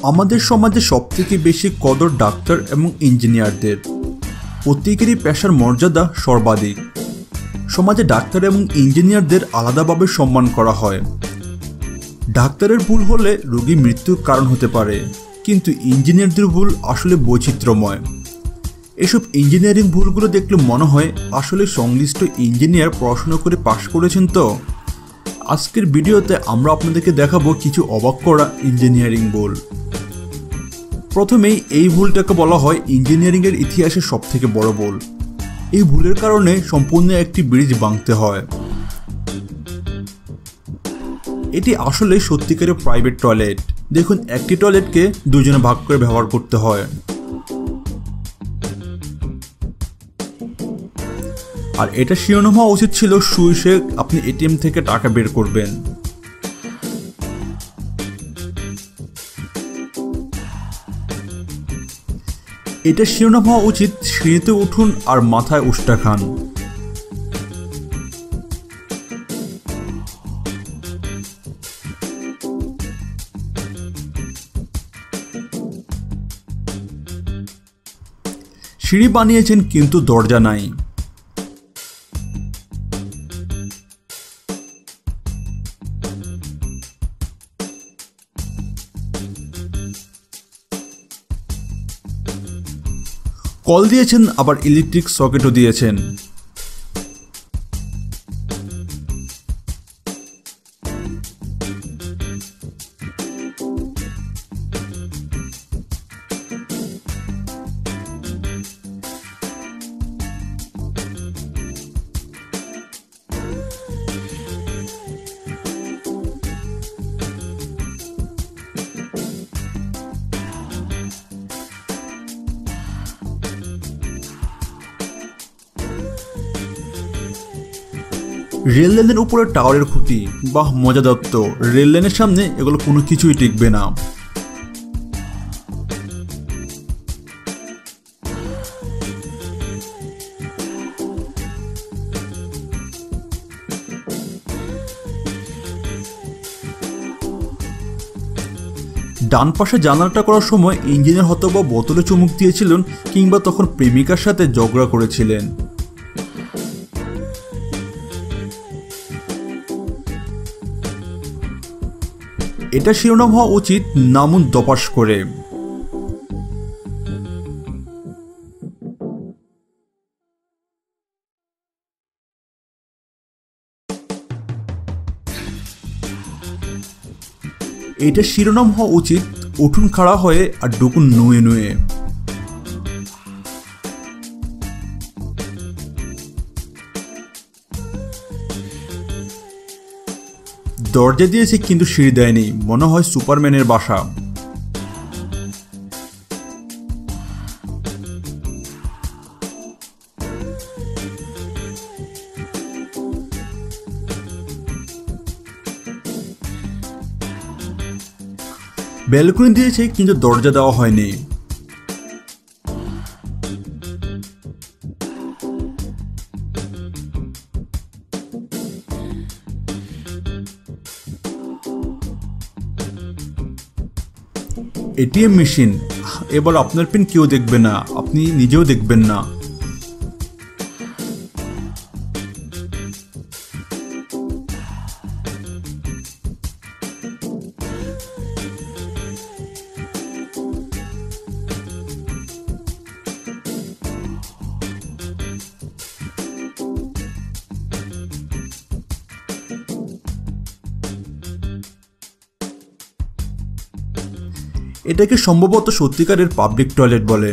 আমাদের সমাজে সবথেকে বেশি কদর ডাক্তার এবং ইঞ্জিনিয়ারদের। প্রত্যেকেরই পেশার মর্যাদা সর্বাধিক। সমাজে ডাক্তার এবং ইঞ্জিনিয়ারদের আলাদাভাবে সম্মান করা হয়। ডাক্তারের ভুল হলে রোগী মৃত্যুর কারণ হতে পারে, কিন্তু ইঞ্জিনিয়ারদের ভুল আসলে বৈচিত্র্যময়। এসব ইঞ্জিনিয়ারিং ভুলগুলো দেখলে মনে হয় আসলে সংশ্লিষ্ট ইঞ্জিনিয়ার পড়াশোনা করে পাশ করেছেন। তো আজকের ভিডিওতে আমরা আপনাদেরকে দেখাবো কিছু অবাক করা ইঞ্জিনিয়ারিং ভুল। প্রথমেই এই ভুলটাকে বলা হয় ইঞ্জিনিয়ারিংয়ের ইতিহাসের সবথেকে বড় ভুল। এই ভুলের কারণে সম্পূর্ণ একটি ব্রিজ ভাঙতে হয়। এটি আসলে সত্যিকারের প্রাইভেট টয়লেট। দেখুন, একটি টয়লেটকে দুজনে ভাগ করে ব্যবহার করতে হয়। আর এটা শিরোনাম হওয়া উচিত ছিল শুয়ে আপনি এটিএম থেকে টাকা বের করবেন। এটা শিরোনাম হওয়া উচিত সিঁড়িতে উঠুন আর মাথায় উষ্টা খান। সিঁড়ি বানিয়েছেন কিন্তু দরজা নাই। কল দিয়েছেন আবার ইলেকট্রিক সকেটও দিয়েছেন। রেল লাইনের উপরে টাওয়ারের খুঁটি, বাহ মজা দত্ত। রেল লাইনের সামনে এগুলো কোনো কিছুই টিকবে না। ডান পাশে জানালাটা করার সময় ইঞ্জিনিয়ার হয়তো বা বোতলে চুমুক দিয়েছিলেন, কিংবা তখন প্রেমিকার সাথে ঝগড়া করেছিলেন। এটা শিরোনাম হওয়া উচিত নামুন দপাস করে। এটা শিরোনাম হওয়া উচিত উঠুন খাড়া হয়ে আর ঢুকুন নুয়ে নুয়ে। দরজা দিয়েছে কিন্তু সিঁড়ি দেয়নি, মনে হয় সুপারম্যানের বাসা। ব্যালকনি দিয়েছে কিন্তু দরজা দেওয়া হয়নি। এটিএম মেশিন, এবার আপনার পিন কেউ দেখবে না, আপনি নিজেও দেখবেন না। এটাকে সম্ভবত সত্যিকারের পাবলিক টয়লেট বলে।